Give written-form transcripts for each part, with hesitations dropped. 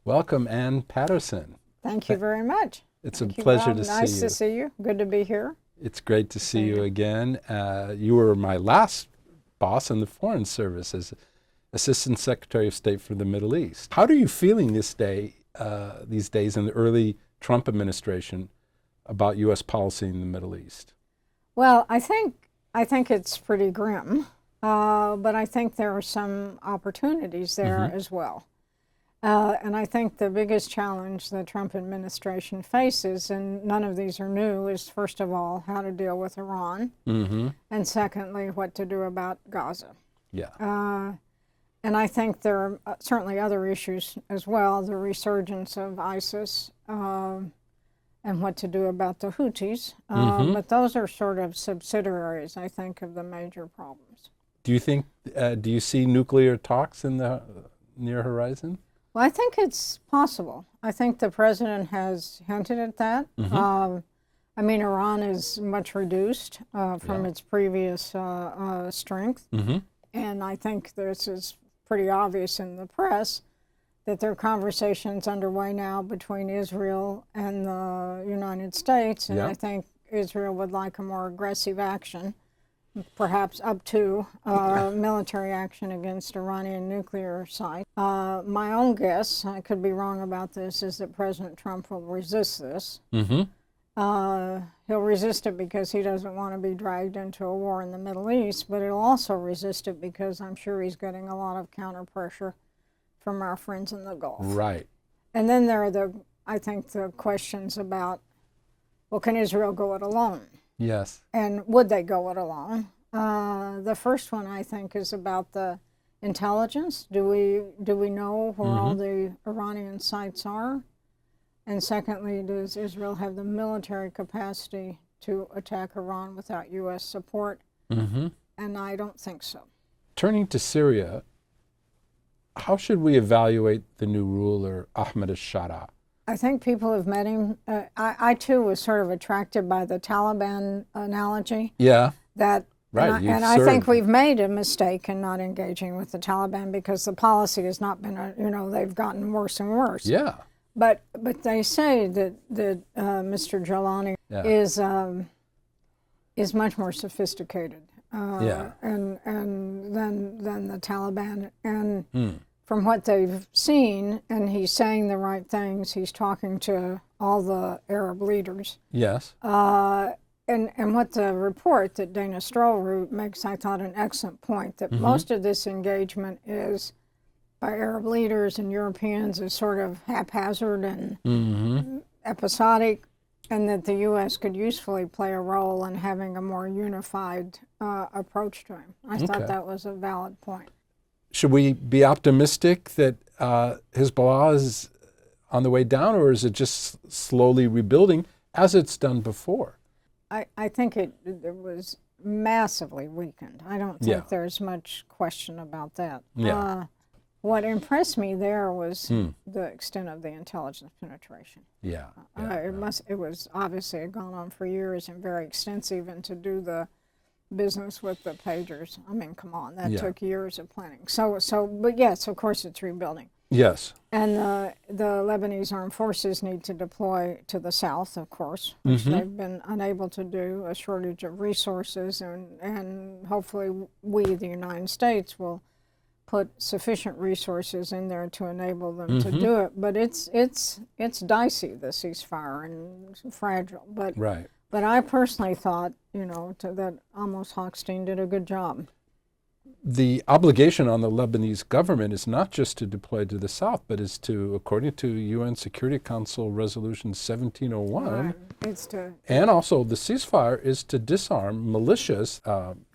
Welcome, Ann Patterson. Thank you very much. It's Thank a you, pleasure Bob. to see you. Nice to see you. Good to be here. It's great to see you again. You were my last boss in the Foreign Service as Assistant Secretary of State for the Middle East. How are you feeling these days in the early Trump administration about U.S. policy in the Middle East? Well, I think it's pretty grim, but I think there are some opportunities there as well. And I think the biggest challenge the Trump administration faces, and none of these are new, is first of all, how to deal with Iran, and secondly, what to do about Gaza. Yeah. And I think there are certainly other issues as well, the resurgence of ISIS, and what to do about the Houthis. But those are sort of subsidiaries, I think, of the major problems. Do you see nuclear talks in the near horizon? Well, I think it's possible. I think the president has hinted at that. I mean, Iran is much reduced from its previous strength. And I think this is pretty obvious in the press that there are conversations underway now between Israel and the United States. And I think Israel would like a more aggressive action, perhaps up to military action against Iranian nuclear sites. My own guess, I could be wrong about this, is that President Trump will resist this. He'll resist it because he doesn't want to be dragged into a war in the Middle East, but he'll also resist it because I'm sure he's getting a lot of counter pressure from our friends in the Gulf. Right. And then there are I think the questions about, well, can Israel go it alone? Yes. And would they go it alone? The first one, I think, is about the intelligence. Do we know where all the Iranian sites are? And secondly, does Israel have the military capacity to attack Iran without U.S. support? And I don't think so. Turning to Syria, how should we evaluate the new ruler, Ahmed al-Shara? I think people have met him. I too was sort of attracted by the Taliban analogy. Yeah. That right. And I think we've made a mistake in not engaging with the Taliban because the policy has not been, they've gotten worse and worse. Yeah. But they say that Mr. Jolani is much more sophisticated and than the Taliban. And from what they've seen, and he's saying the right things, he's talking to all the Arab leaders. Yes. And what the report that Dana Stroll wrote makes, I thought, an excellent point, that most of this engagement is by Arab leaders and Europeans is sort of haphazard and episodic, and that the U.S. could usefully play a role in having a more unified approach to him. I thought that was a valid point. Should we be optimistic that Hezbollah is on the way down, or is it just slowly rebuilding as it's done before? I think it was massively weakened. I don't think there's much question about that. What impressed me there was the extent of the intelligence penetration. It was obviously had gone on for years and very extensive, and to do the business with the pagers, I mean, come on, that took years of planning. But yes, of course it's rebuilding. Yes. And the Lebanese armed forces need to deploy to the south, of course, which they've been unable to do, a shortage of resources, and hopefully we, the United States, will put sufficient resources in there to enable them to do it. But it's dicey, the ceasefire, and fragile. But I personally thought, that Amos Hochstein did a good job. The obligation on the Lebanese government is not just to deploy to the south, but is to, according to UN Security Council Resolution 1701, and also the ceasefire is to disarm militias,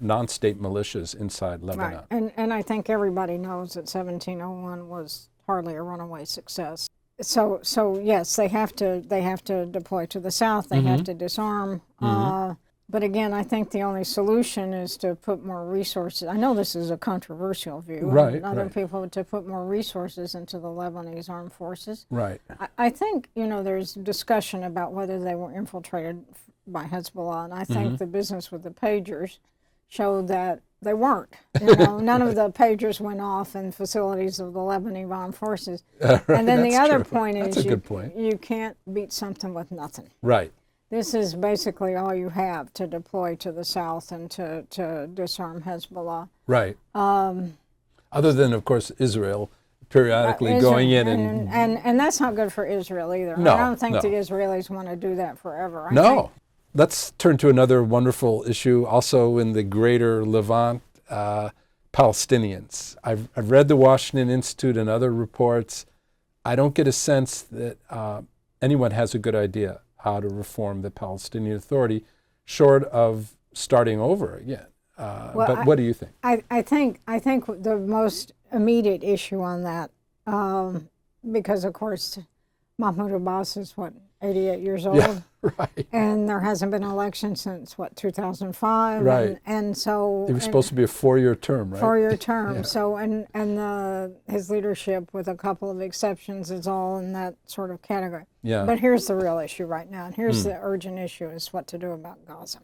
non-state militias inside Lebanon. Right. And I think everybody knows that 1701 was hardly a runaway success. So yes, they have to deploy to the south. They have to disarm. But again, I think the only solution is to put more resources. I know this is a controversial view. Right. Other people to put more resources into the Lebanese armed forces. Right. I think there's discussion about whether they were infiltrated by Hezbollah, and I think the business with the pagers showed that they weren't. You know, none of the pagers went off in facilities of the Lebanese armed forces. Right, And then the that's other true. point That's is a good point. you can't beat something with nothing. Right. This is basically all you have to deploy to the south and to disarm Hezbollah. Right. Other than, of course, Israel periodically going in and that's not good for Israel either. No, I don't think no. the Israelis want to do that forever. I No. think Let's turn to another wonderful issue, also in the greater Levant, Palestinians. I've read the Washington Institute and other reports. I don't get a sense that anyone has a good idea how to reform the Palestinian Authority, short of starting over again. But what do you think? I think the most immediate issue on that, because of course Mahmoud Abbas is 88 years old, Yeah, right. and there hasn't been an election since 2005, Right. and so It was supposed to be a 4-year term, right? 4-year term. Yeah. So his leadership, with a couple of exceptions, is all in that sort of category. Yeah. But here's the real issue right now, and here's the urgent issue: is what to do about Gaza.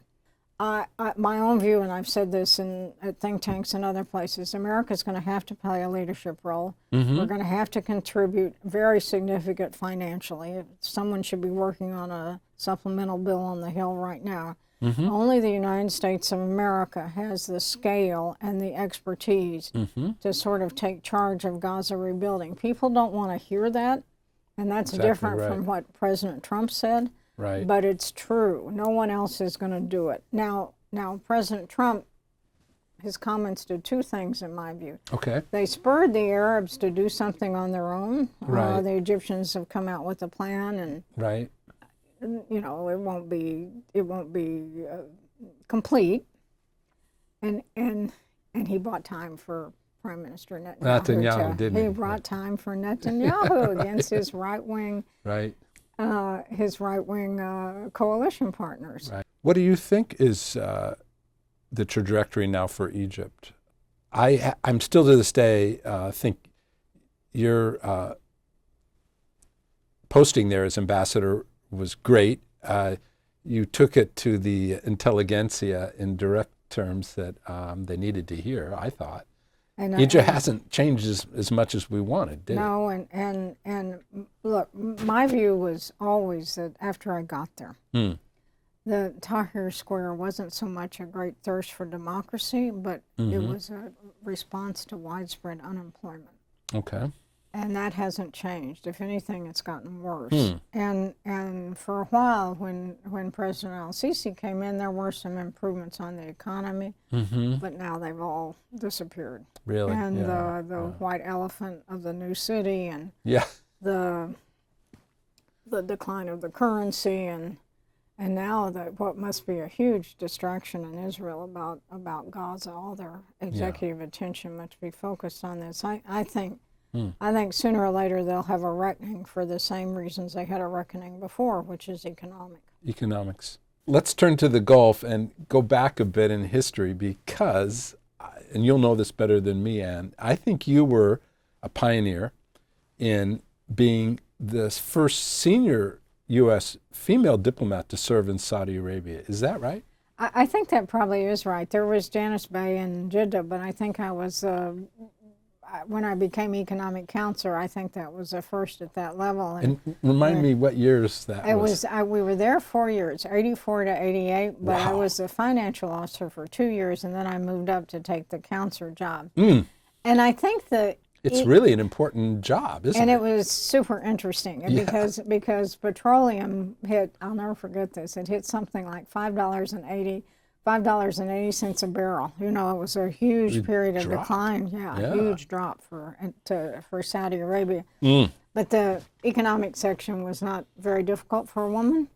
My own view, and I've said this at think tanks and other places, America's going to have to play a leadership role. We're going to have to contribute very significant financially. Someone should be working on a supplemental bill on the Hill right now. Only the United States of America has the scale and the expertise to sort of take charge of Gaza rebuilding. People don't want to hear that, and that's Exactly different right. from what President Trump said. Right. But it's true. No one else is going to do it. Now, President Trump, his comments did two things in my view. Okay. They spurred the Arabs to do something on their own. Right. The Egyptians have come out with a plan, and Right. you know it won't be complete. And he bought time for Prime Minister Netanyahu. Didn't he? He brought time for Netanyahu against his right wing. Right. His right-wing coalition partners. Right. What do you think is the trajectory now for Egypt? I'm still to this day think your posting there as ambassador was great. You took it to the intelligentsia in direct terms that they needed to hear, I thought. And Egypt hasn't changed as much as we wanted, did it? No, and look, my view was always that after I got there, the Tahrir Square wasn't so much a great thirst for democracy, but it was a response to widespread unemployment. Okay. And that hasn't changed. If anything, it's gotten worse. And for a while, when President al-Sisi came in, there were some improvements on the economy, but now they've all disappeared. Really? And Yeah. the white elephant of the new city, and Yeah. the decline of the currency, and now what must be a huge distraction in Israel about Gaza. All their executive attention must be focused on this. I think sooner or later they'll have a reckoning for the same reasons they had a reckoning before, which is Economics. Let's turn to the Gulf and go back a bit in history because, and you'll know this better than me, Ann, I think you were a pioneer in being the first senior U.S. female diplomat to serve in Saudi Arabia. Is that right? I think that probably is right. There was Janice Bey in Jeddah, but I think I was... when I became economic counselor, I think that was the first at that level. And remind me what years that was. We were there 4 years, 84 to 88, but I Wow. was the financial officer for 2 years, and then I moved up to take the counselor job. And I think that It's really an important job, isn't and it? it was super interesting because petroleum hit, I'll never forget this, it hit something like $5.80 a barrel. You know, it was a huge period of decline. Yeah, a huge drop for Saudi Arabia. But the economic section was not very difficult for a woman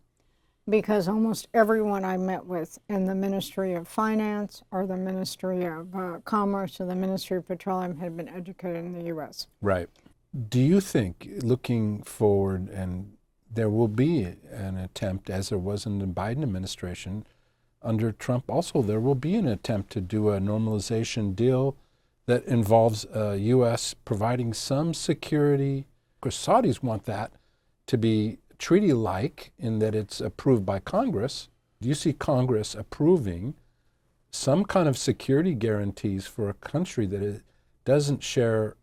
because almost everyone I met with in the Ministry of Finance or the Ministry of Commerce or the Ministry of Petroleum had been educated in the U.S. Right. Do you think, looking forward, and there will be an attempt, as there was in the Biden administration, under Trump also, there will be an attempt to do a normalization deal that involves U.S. providing some security. Of course, Saudis want that to be treaty-like in that it's approved by Congress. Do you see Congress approving some kind of security guarantees for a country that it doesn't share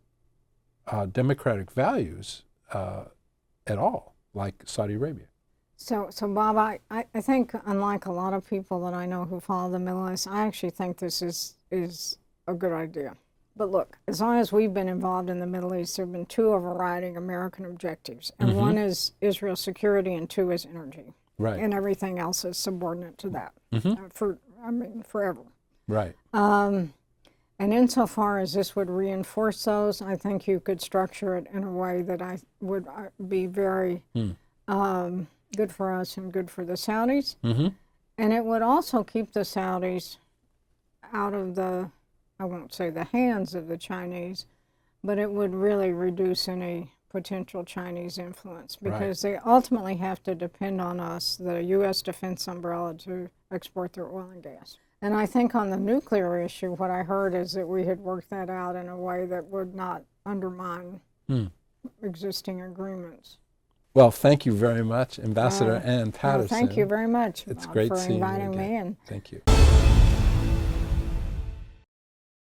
democratic values at all, like Saudi Arabia. So Bob, I think, unlike a lot of people that I know who follow the Middle East, I actually think this is a good idea. But look, as long as we've been involved in the Middle East, there have been two overriding American objectives. And one is Israel's security, and two is energy. Right. And everything else is subordinate to that, forever. Right. And insofar as this would reinforce those, I think you could structure it in a way that I would be very good for us and good for the Saudis. And it would also keep the Saudis out of the, I won't say the hands of the Chinese, but it would really reduce any potential Chinese influence, because they ultimately have to depend on us, the U.S. defense umbrella, to export their oil and gas. And I think on the nuclear issue, what I heard is that we had worked that out in a way that would not undermine existing agreements. Well, thank you very much, Ambassador Ann Patterson. Thank you very much It's great for seeing you inviting again. me. And thank you.